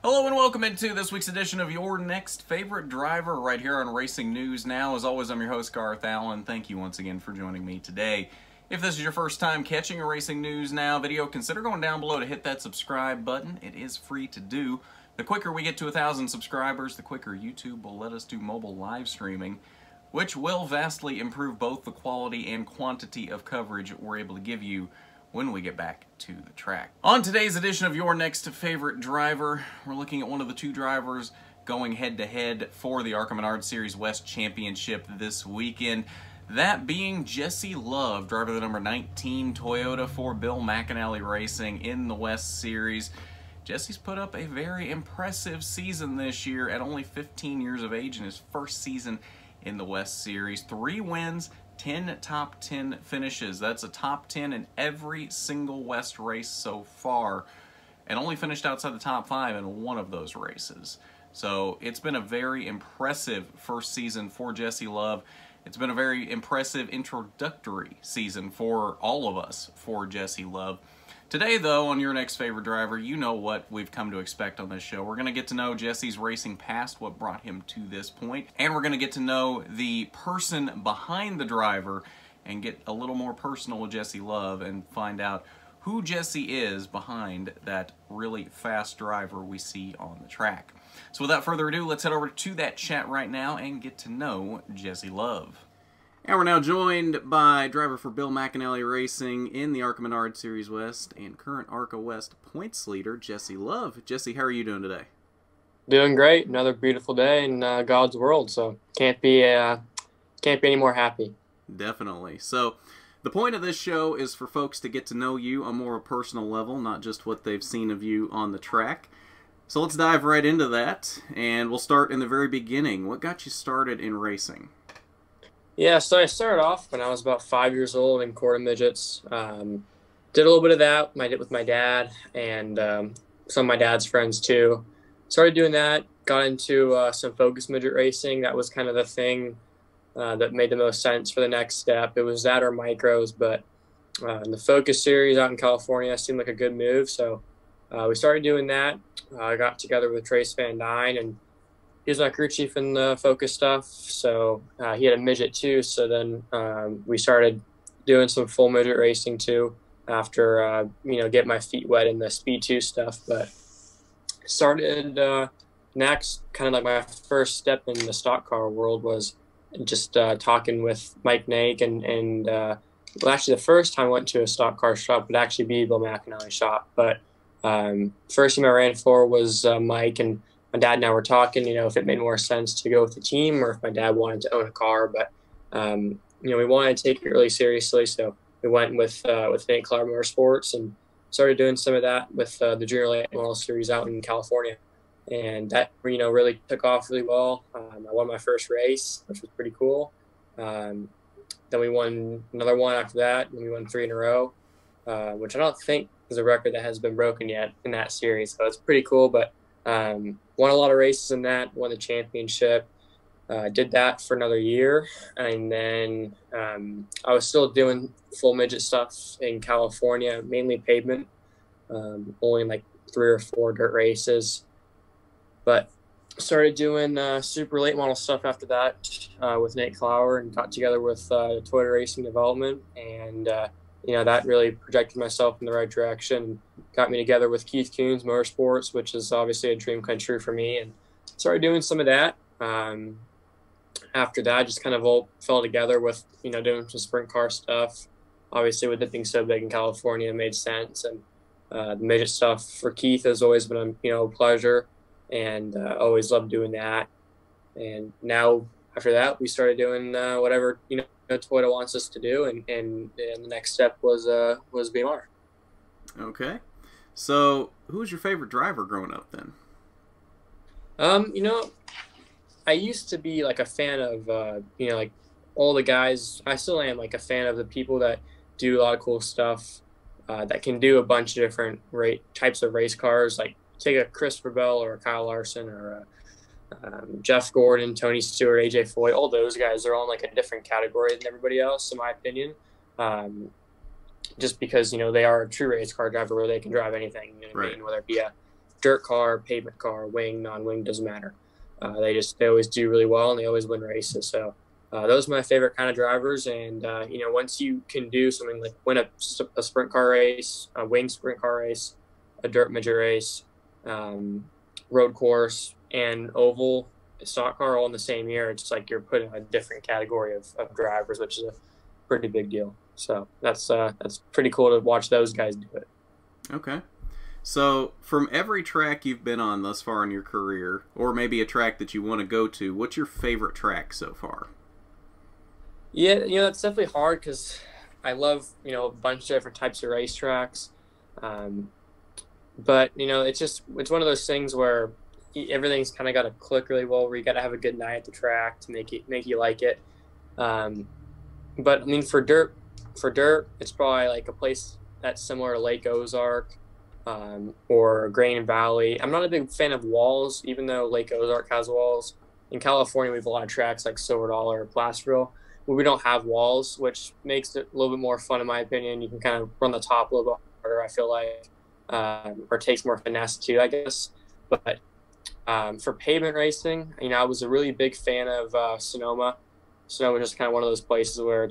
Hello and welcome into this week's edition of Your Next Favorite Driver right here on Racing News Now. As always, I'm your host, Garth Allen. Thank you once again for joining me today. If this is your first time catching a Racing News Now video, consider going down below to hit that subscribe button. It is free to do. The quicker we get to 1,000 subscribers, the quicker YouTube will let us do mobile live streaming, which will vastly improve both the quality and quantity of coverage we're able to give you when we get back to the track. On today's edition of Your Next Favorite Driver, we're looking at one of the two drivers going head-to-head for the ARCA Menard Series West Championship this weekend. That being Jesse Love, driver of the number 19 Toyota for Bill McAnally Racing in the West Series. Jesse's put up a very impressive season this year at only 15 years of age in his first season in the West Series. 3 wins, 10 top 10 finishes. That's a top 10 in every single West race so far, and only finished outside the top 5 in one of those races. So it's been a very impressive first season for Jesse Love. It's been a very impressive introductory season for all of us for Jesse Love. Today, though, on Your Next Favorite Driver, you know what we've come to expect on this show. We're going to get to know Jesse's racing past, what brought him to this point, and we're going to get to know the person behind the driver and get a little more personal with Jesse Love and find out who Jesse is behind that really fast driver we see on the track. So without further ado, let's head over to that chat right now and get to know Jesse Love. And we're now joined by driver for Bill McAnally Racing in the ARCA Menard Series West and current ARCA West points leader, Jesse Love. Jesse, how are you doing today? Doing great. Another beautiful day in God's world, so can't be any more happy. Definitely. So the point of this show is for folks to get to know you on more a personal level, not just what they've seen of you on the track. So let's dive right into that, and we'll start in the very beginning. What got you started in racing? Yeah, so I started off when I was about 5 years old in quarter midgets. Did a little bit of that with my dad and some of my dad's friends too. Started doing that, got into some focus midget racing. That was kind of the thing that made the most sense for the next step. It was that or micros, but the focus series out in California seemed like a good move. So we started doing that. I got together with Trace Van Dyne, and he was my crew chief in the focus stuff, so he had a midget too. So then we started doing some full midget racing too after, getting my feet wet in the Speed 2 stuff. But started next, kind of like my first step in the stock car world was just talking with Mike Nake. And well, actually the first time I went to a stock car shop would actually be Bill McAnally shop. But first team I ran for was Mike, and my dad and I were talking, if it made more sense to go with the team or if my dad wanted to own a car. But, we wanted to take it really seriously. So we went with Nate Clark Motorsports and started doing some of that with the Junior Late Model Series out in California. And that, really took off really well. I won my first race, which was pretty cool. Then we won another one after that, and we won 3 in a row, which I don't think is a record that has been broken yet in that series. So it's pretty cool, but won a lot of races in that, won the championship, did that for another year. And then I was still doing full midget stuff in California, mainly pavement, only like 3 or 4 dirt races. But started doing super late model stuff after that with Nate Clower, and got together with Toyota Racing Development. And, that really projected myself in the right direction. Got me together with Keith Coons Motorsports, which is obviously a dream come true for me, and started doing some of that. After that, just kind of all fell together with, doing some sprint car stuff. Obviously, with it being so big in California, it made sense. And the midget stuff for Keith has always been, a pleasure, and always loved doing that. And now, after that, we started doing whatever, Toyota wants us to do, and the next step was BMR. Okay. So, who was your favorite driver growing up then? I used to be like a fan of, like all the guys. I still am like a fan of the people that do a lot of cool stuff, that can do a bunch of different types of race cars. Like take a Christopher Bell or a Kyle Larson or a Jeff Gordon, Tony Stewart, AJ Foyt. All those guys are all in like a different category than everybody else, in my opinion. Just because, they are a true race car driver where they can drive anything, what I mean? Whether it be a dirt car, pavement car, wing, non-wing, doesn't matter. They always do really well, and they always win races. So those are my favorite kind of drivers. And once you can do something like win a sprint car race, a wing sprint car race, a dirt midget race, road course, and oval stock car all in the same year, it's like you're put in a different category of drivers, which is a pretty big deal. So that's pretty cool to watch those guys do it. Okay. So from every track you've been on thus far in your career, or maybe a track that you want to go to, what's your favorite track so far? Yeah, it's definitely hard because I love, a bunch of different types of racetracks. But, it's one of those things where everything's kind of got to click really well, where you got to have a good night at the track to make you like it. But I mean, for dirt, it's probably like a place that's similar to Lake Ozark, or Green Valley. I'm not a big fan of walls, even though Lake Ozark has walls. In California, we have a lot of tracks like Silver Dollar or Placerville, where we don't have walls, which makes it a little bit more fun, in my opinion. You can kind of run the top a little bit harder, I feel like, or takes more finesse too, I guess. But for pavement racing, I was a really big fan of Sonoma. Sonoma is just kind of one of those places where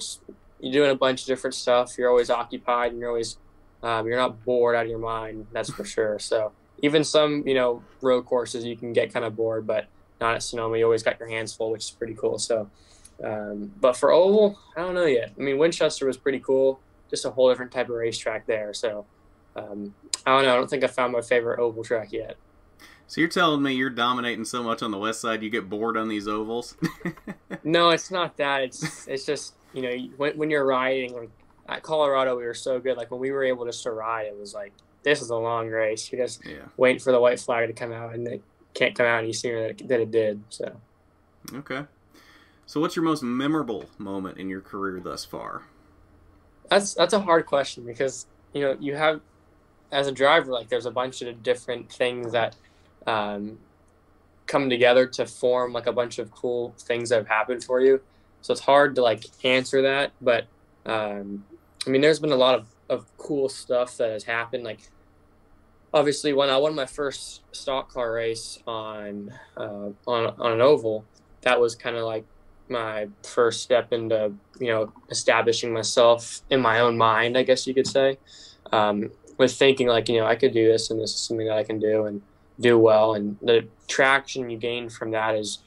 you're doing a bunch of different stuff. You're always occupied, and you're always you're not bored out of your mind. That's for sure. So even some road courses you can get kind of bored, but not at Sonoma. You always got your hands full, which is pretty cool. So, but for oval, I don't know yet. I mean, Winchester was pretty cool, just a whole different type of racetrack there. So I don't know. I don't think I found my favorite oval track yet. So you're telling me you're dominating so much on the west side, you get bored on these ovals? No, it's not that. It's just, when you're riding, like at Colorado, we were so good. Like when we were able just to ride, it was like, this is a long race. You just wait for the white flag to come out, and it can't come out any sooner than it did. So. Okay. So what's your most memorable moment in your career thus far? That's a hard question because, you have, as a driver, like there's a bunch of different things that come together to form like a bunch of cool things that have happened for you. So it's hard to like answer that, but I mean, there's been a lot of cool stuff that has happened. Like obviously when I won my first stock car race on an oval, that was kind of like my first step into, establishing myself in my own mind, I guess you could say, with thinking like, I could do this, and this is something that I can do and do well. And the traction you gain from that is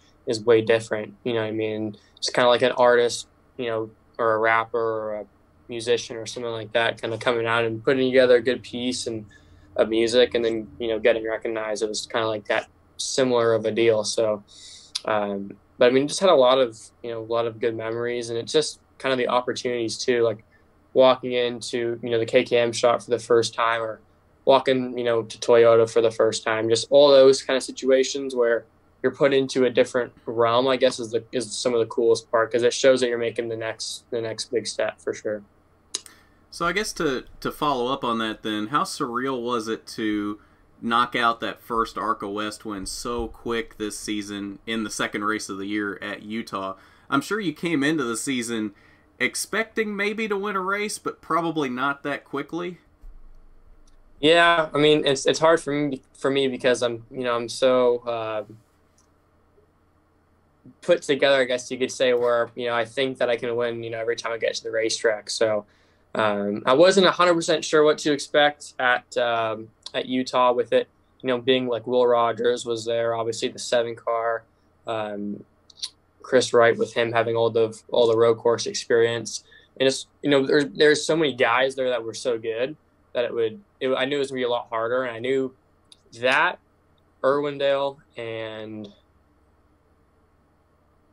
way different. You know what I mean? It's kind of like an artist, or a rapper or a musician or something like that, kind of coming out and putting together a good piece of music, and then, getting recognized. It was kind of like that similar of a deal. So, but I mean, just had a lot of good memories, and it's just kind of the opportunities too, like walking into, the KKM shop for the first time, or walking, to Toyota for the first time, just all those kind of situations where you're put into a different realm, I guess is some of the coolest part, because it shows that you're making the next big step for sure. So I guess to follow up on that then, how surreal was it to knock out that first ARCA West win so quick this season in the second race of the year at Utah? I'm sure you came into the season expecting maybe to win a race, but probably not that quickly. Yeah, I mean, it's hard for me because I'm so put together, I guess you could say, where I think that I can win every time I get to the racetrack. So I wasn't 100% sure what to expect at Utah with it, being like Will Rogers was there, obviously the 7 car, Chris Wright with him having all the road course experience, and it's there's so many guys there that were so good that I knew it was gonna be a lot harder, and I knew that Irwindale and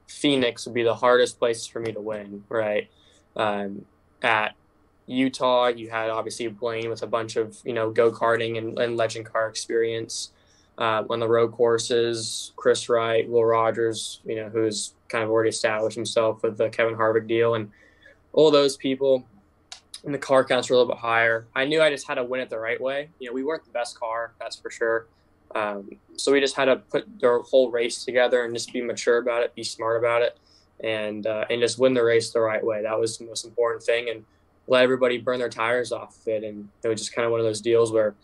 Phoenix would be the hardest places for me to win, right? At Utah, you had obviously Blaine with a bunch of go-karting and legend car experience. On the road courses, Chris Wright, Will Rogers, who's kind of already established himself with the Kevin Harvick deal, and all those people. And the car counts were a little bit higher. I knew I just had to win it the right way. We weren't the best car, that's for sure. So we just had to put the whole race together and just be mature about it, be smart about it, and just win the race the right way. That was the most important thing, and let everybody burn their tires off of it. And it was just kind of one of those deals where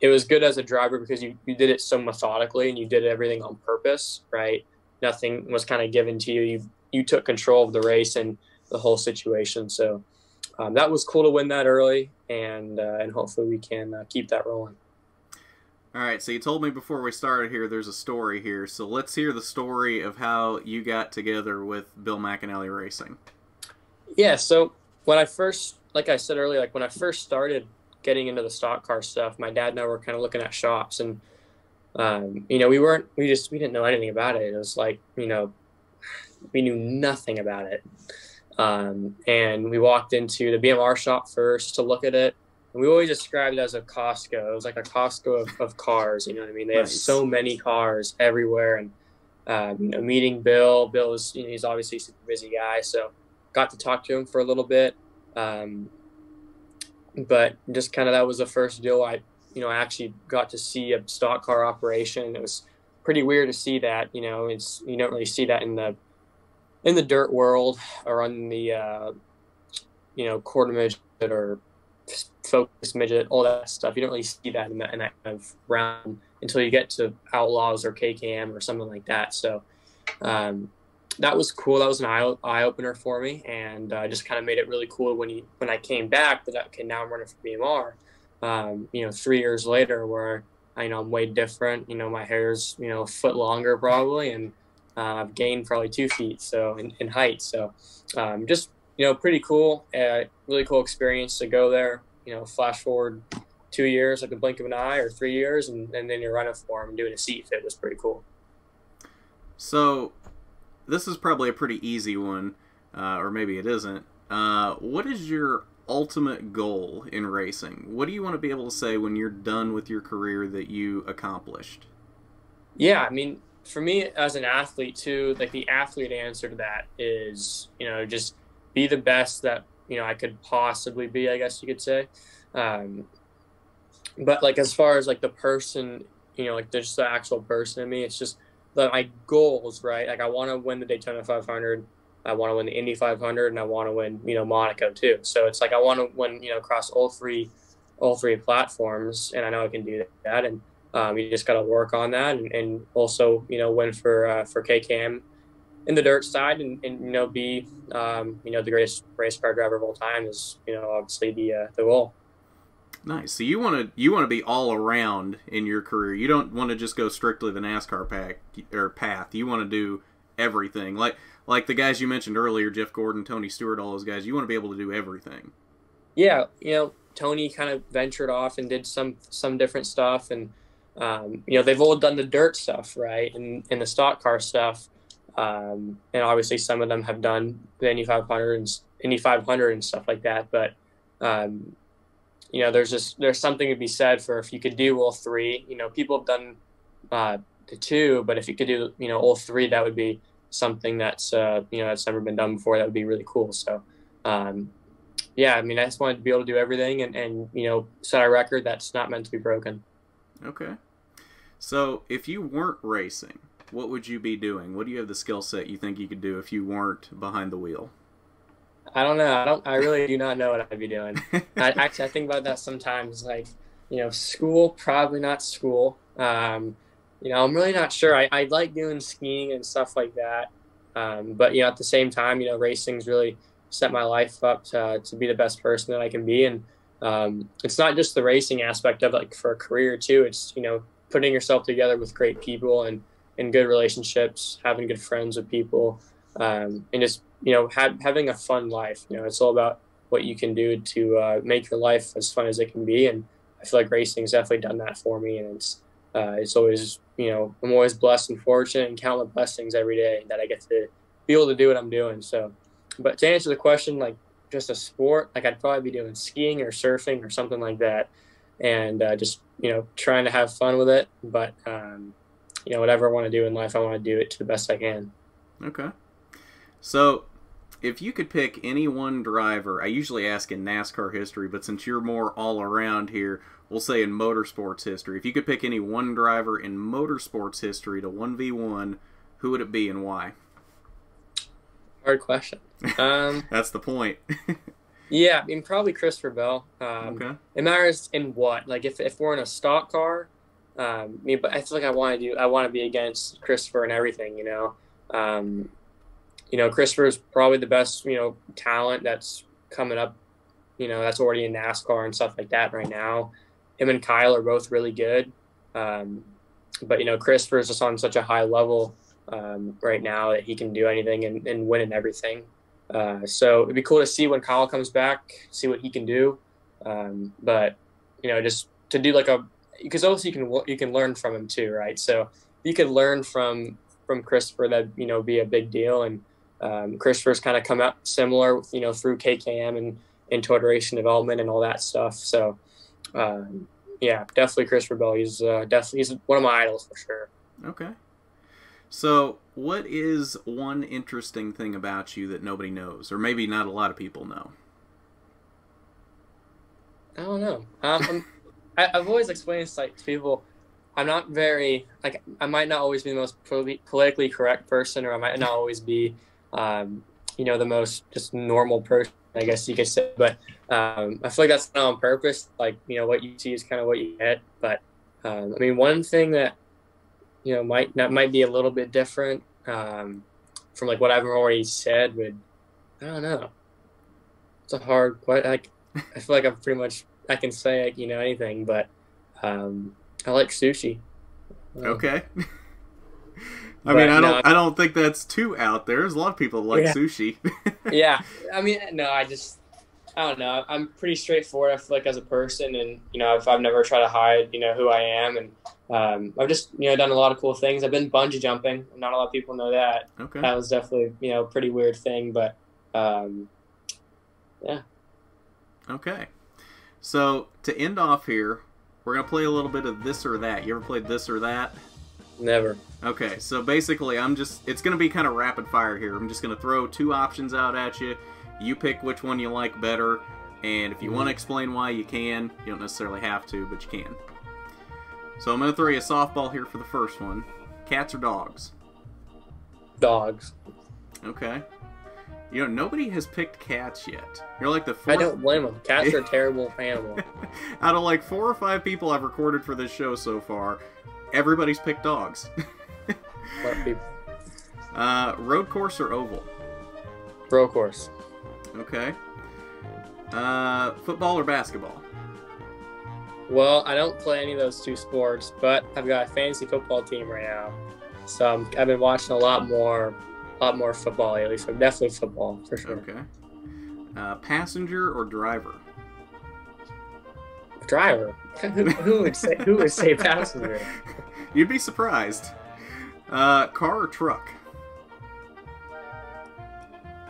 it was good as a driver because you did it so methodically and you did everything on purpose, right? Nothing was kind of given to you. You took control of the race and the whole situation. So that was cool to win that early, and hopefully we can keep that rolling. All right, so you told me before we started here there's a story here. So let's hear the story of how you got together with Bill McAnally Racing. Yeah, so when I first, like I said earlier, like when I first started getting into the stock car stuff, my dad and I were kind of looking at shops, and you know, we didn't know anything about it. It was like, you know, we knew nothing about it. And we walked into the BMR shop first to look at it. And we always described it as a Costco. It was like a Costco of cars. You know what I mean? They have so many cars everywhere. And you know, meeting Bill. Bill is, you know, he's obviously a super busy guy, so got to talk to him for a little bit. But just kind of that was the first deal I actually got to see a stock car operation. It was pretty weird to see that. You know, you don't really see that in the dirt world or on the you know, quarter midget or focus midget, all that stuff. You don't really see that in that kind of round until you get to Outlaws or KKM or something like that. So that was cool. That was an eye opener for me, and just kind of made it really cool when I came back that okay, now I'm running for BMR. You know, 3 years later, where I'm way different. You know, my hair's, you know, a foot longer probably, and I've gained probably 2 feet in height. So just, you know, pretty cool, really cool experience to go there. You know, flash forward 2 years like a blink of an eye, or 3 years, and then you're running for them and doing a seat fit was pretty cool. So this is probably a pretty easy one, or maybe it isn't. What is your ultimate goal in racing? What do you want to be able to say when you're done with your career that you accomplished? Yeah, I mean, for me as an athlete too, like the athlete answer to that is, you know, just be the best that, you know, I could possibly be, I guess you could say. But like as far as like the person, you know, like there's the actual person in me, it's just my goals, right? Like I want to win the Daytona 500, I want to win the Indy 500, and I want to win, you know, Monaco too. So it's like I want to win, you know, across all three platforms, and I know I can do that. And you just got to work on that, and also, you know, win for KKM in the dirt side, and you know, be you know, the greatest race car driver of all time is, you know, obviously the goal. Nice. So you want to be all around in your career. You don't want to just go strictly the NASCAR path. You want to do everything. Like the guys you mentioned earlier, Jeff Gordon, Tony Stewart, all those guys. You want to be able to do everything. Yeah, you know, Tony kind of ventured off and did some different stuff, and you know, they've all done the dirt stuff, right, and the stock car stuff, and obviously some of them have done the Indy 500 and stuff like that. But you know, there's something to be said for if you could do all three. You know, people have done the two, but if you could do, you know, all three, that would be something that's you know, that's never been done before. That would be really cool. So yeah, I mean, I just wanted to be able to do everything, and you know, set a record that's not meant to be broken. Okay. So if you weren't racing, what would you be doing? What do you have the skill set you think you could do if you weren't behind the wheel? I don't know. I really do not know what I'd be doing. I think about that sometimes. Like, you know, school, probably not school. You know, I'm really not sure. I like doing skiing and stuff like that. But, you know, at the same time, you know, racing's really set my life up to be the best person that I can be. And it's not just the racing aspect of it, like for a career too. It's, you know, putting yourself together with great people and good relationships, having good friends with people, and just, you know, having a fun life. You know, it's all about what you can do to make your life as fun as it can be. And I feel like racing's definitely done that for me. And it's always, you know, I'm always blessed and fortunate and count my blessings every day that I get to be able to do what I'm doing. So, but to answer the question, like just a sport, like I'd probably be doing skiing or surfing or something like that. And just, you know, trying to have fun with it. But, you know, whatever I want to do in life, I want to do it to the best I can. Okay. So, if you could pick any one driver, I usually ask in NASCAR history, but since you're more all around here, we'll say in motorsports history. If you could pick any one driver in motorsports history to 1v1, who would it be and why? Hard question. That's the point. Yeah, I mean, probably Christopher Bell. Okay. It matters in what. Like, if we're in a stock car, but I feel like I want to be against Christopher and everything, Christopher's probably the best, talent that's coming up, that's already in NASCAR and stuff like that right now. Him and Kyle are both really good. But Christopher's just on such a high level right now that he can do anything and win in everything. So it'd be cool to see when Kyle comes back, see what he can do. But just to do because obviously you can learn from him too, right? So if you could learn from Christopher, that'd be a big deal. And Christopher's kind of come up similar, through KKM and total racing development and all that stuff. So yeah, definitely Christopher Bell. He's one of my idols for sure. Okay. So, what is one interesting thing about you that nobody knows, or maybe not a lot of people know? I don't know. I've always explained this to people. I'm not very I might not always be the most politically correct person, or I might not always be, the most just normal person, I guess you could say. But I feel like that's not on purpose. What you see is kind of what you get. But one thing that might be a little bit different from what I've already said. But I don't know. It's a hard question. I feel like I'm pretty much I can say anything, but I like sushi. Okay. I don't think that's too out there. There's a lot of people that like sushi. Yeah. I don't know. I'm pretty straightforward, I feel like, as a person, and if I've never tried to hide, who I am, and I've just done a lot of cool things. I've been bungee jumping. Not a lot of people know that. Okay. That was definitely a pretty weird thing, but yeah. Okay. So to end off here, we're gonna play a little bit of this or that. You ever played this or that? Never. Okay, so basically it's going to be kind of rapid fire here. I'm just going to throw two options out at you. You pick which one you like better, and if you want to explain why, you can. You don't necessarily have to, but you can. So I'm going to throw you a softball here for the first one. Cats or dogs? Dogs. Okay. Nobody has picked cats yet. You're like the fourth... I don't blame them. Cats are a terrible animal. Out of 4 or 5 people I've recorded for this show so far, everybody's picked dogs. What people? Road course or oval? Road course. Okay. Football or basketball? Well, I don't play any of those two sports, but I've got a fantasy football team right now. So I've been watching a lot more football lately, so definitely football, for sure. Okay. Passenger or driver? Driver. Who would say passenger? You'd be surprised. Car or truck?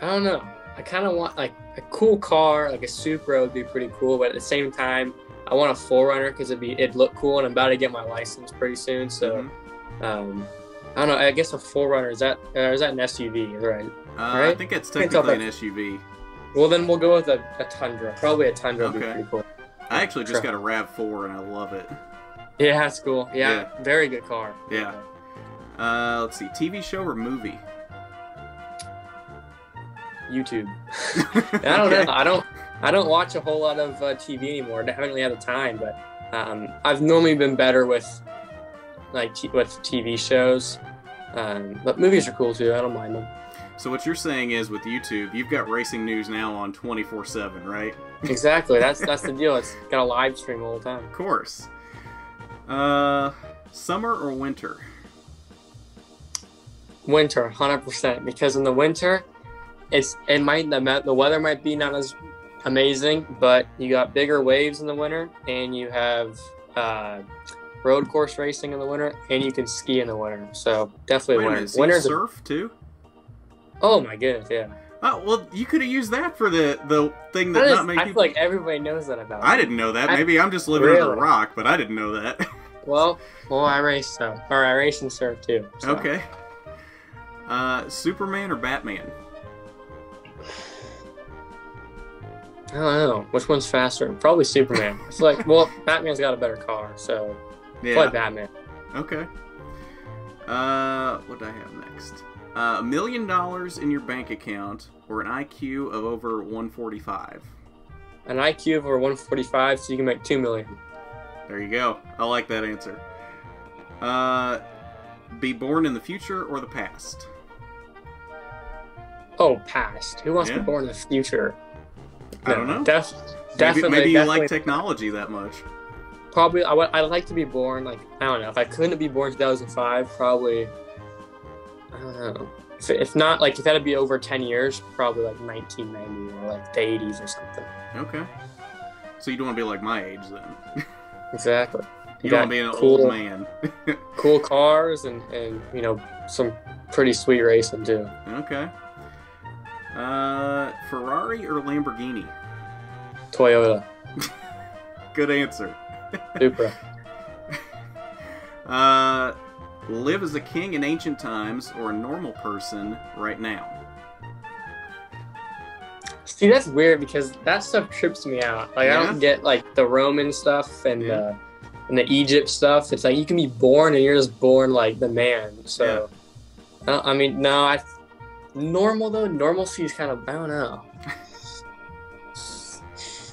I don't know. I kind of want a cool car, like a Supra would be pretty cool, but at the same time, I want a 4Runner because it'd look cool, and I'm about to get my license pretty soon. So, I don't know. I guess a 4Runner is that an SUV, right? I think it's technically an SUV. Well, then we'll go with a Tundra. Probably a Tundra would be pretty cool. I actually just got a RAV4 and I love it. Yeah, that's cool. Yeah, very good car. Yeah. Let's see, TV show or movie? YouTube. I don't know. I don't watch a whole lot of TV anymore. I haven't really had the time, but I've normally been better with TV shows. But movies are cool too. I don't mind them. So what you're saying is, with YouTube, you've got racing news now on 24/7, right? Exactly. That's the deal. It's got a live stream all the time. Of course. Summer or winter? Winter, 100%. Because in the winter, the weather might be not as amazing, but you got bigger waves in the winter, and you have road course racing in the winter, and you can ski in the winter. So definitely winter. So you surf too? Oh my goodness, yeah. Oh, well, you could have used that for the thing that not many people... I feel like everybody knows that about I didn't know that. Maybe I'm just living under a rock, but I didn't know that. Well, I race, though. Or I race and surf, too. So. Okay. Superman or Batman? I don't know. Which one's faster? Probably Superman. It's like, well, Batman's got a better car, so... Yeah. Probably Batman. Okay. What do I have next? $1 million in your bank account or an IQ of over 145? an IQ of over 145, so you can make $2 million. There you go. I like that answer. Be born in the future or the past? Oh, past. Who wants to be born in the future? I don't know. Definitely. Maybe you like technology that much. Probably, I'd like to be born, like, I don't know. If I couldn't be born in 2005, probably, I don't know. If not, like, if that would be over 10 years, probably like 1990 or like the 80s or something. Okay. So you don't want to be like my age then. Exactly. You don't want to be an old man. Cool cars and, you know, some pretty sweet racing too. Okay. Ferrari or Lamborghini? Toyota. Good answer. Supra. Live as a king in ancient times or a normal person right now? See, that's weird because that stuff trips me out. Like, Yeah? I don't get like the Roman stuff and the Egypt stuff. It's like you can be born and you're just born like the man. So, I mean, no, normal though. Normalcy is kind of, I don't know.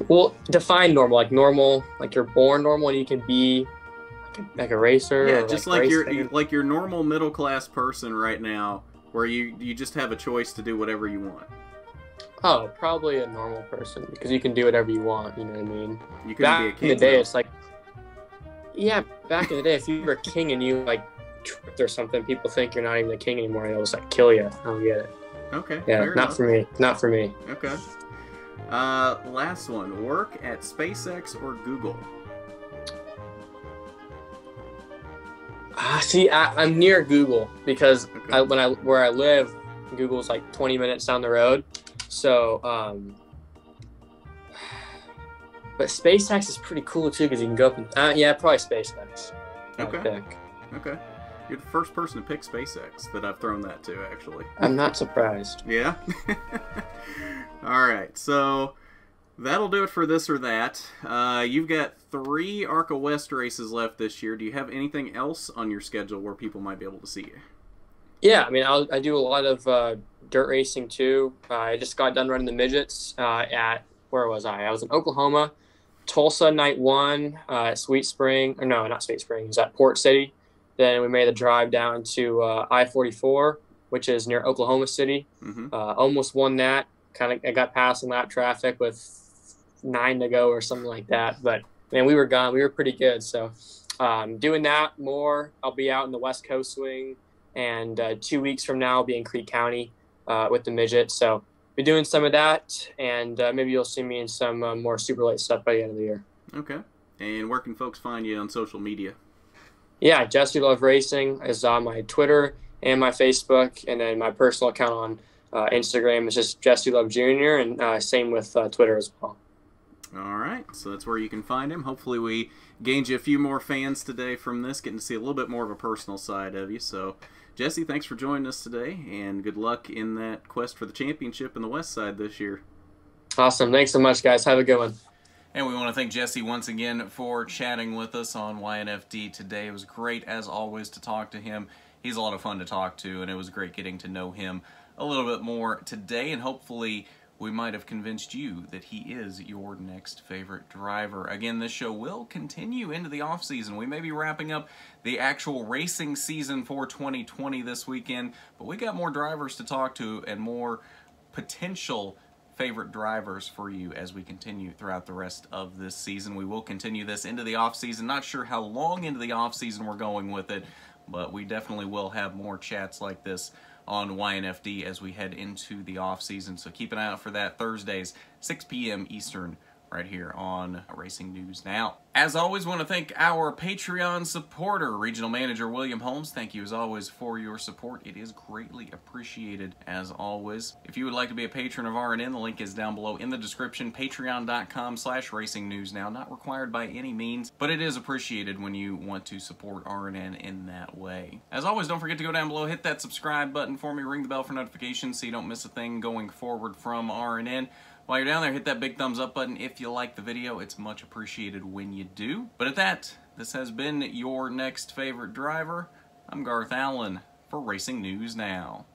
Well, define normal. Like normal, like you're born normal and you can be like a racer. Yeah, or just like like your normal middle class person right now, where you just have a choice to do whatever you want. Oh, probably a normal person because you can do whatever you want. You know what I mean? You couldn't be a Back king. in the day, though. it's like, yeah, back in the day, if you were a king and you like tripped or something, people think you're not even a king anymore. They'll just like kill you. I don't get it. Okay. Yeah, fair not enough. for me. Not for me. Okay. Last one. Work at SpaceX or Google? See, I'm near Google because Okay. where I live, Google's like 20 minutes down the road. So, but SpaceX is pretty cool too because you can go up and yeah, probably SpaceX. Okay. I think. Okay. You're the first person to pick SpaceX that I've thrown that to, actually. I'm not surprised. Yeah? All right. So that'll do it for this or that. You've got 3 ARCA West races left this year. Do you have anything else on your schedule where people might be able to see you? Yeah, I mean, I do a lot of dirt racing too. I just got done running the midgets where was I? I was in Oklahoma, Tulsa night 1, Sweet Spring, or no, not Sweet Spring. It was at Port City. Then we made the drive down to I-44, which is near Oklahoma City. Mm-hmm. Almost won that. I got past in lap traffic with 9 to go or something like that. But man, we were gone. We were pretty good. So doing that more. I'll be out in the West Coast swing, and 2 weeks from now I'll be in Creek County with the midget. So be doing some of that, and maybe you'll see me in some more super late stuff by the end of the year. Okay. And where can folks find you on social media? Yeah, Jesse Love Racing is on my Twitter and my Facebook, and then my personal account on Instagram is just Jesse Love Jr., and same with Twitter as well. All right, so that's where you can find him. Hopefully we gained you a few more fans today from this, getting to see a little bit more of a personal side of you. So, Jesse, thanks for joining us today, and good luck in that quest for the championship in the West Side this year. Awesome. Thanks so much, guys. Have a good one. And we want to thank Jesse once again for chatting with us on YNFD today. It was great, as always, to talk to him. He's a lot of fun to talk to, and it was great getting to know him a little bit more today, and hopefully we might have convinced you that he is your next favorite driver. Again, this show will continue into the off-season. We may be wrapping up the actual racing season for 2020 this weekend, but we got more drivers to talk to and more potential favorite drivers for you as we continue throughout the rest of this season. We will continue this into the off-season. Not sure how long into the off-season we're going with it, but we definitely will have more chats like this on YNFD as we head into the off-season. So keep an eye out for that Thursdays, 6 p.m. Eastern, right here on Racing News Now. As always, want to thank our Patreon supporter, Regional Manager William Holmes. Thank you as always for your support. It is greatly appreciated as always. If you would like to be a patron of RNN, the link is down below in the description, patreon.com/racingnewsnow. Not required by any means, but it is appreciated when you want to support RNN in that way. As always, don't forget to go down below, hit that subscribe button for me, ring the bell for notifications so you don't miss a thing going forward from RNN. While you're down there, hit that big thumbs up button if you like the video. It's much appreciated when you do. But at that, this has been your next favorite driver. I'm Garth Allen for Racing News Now.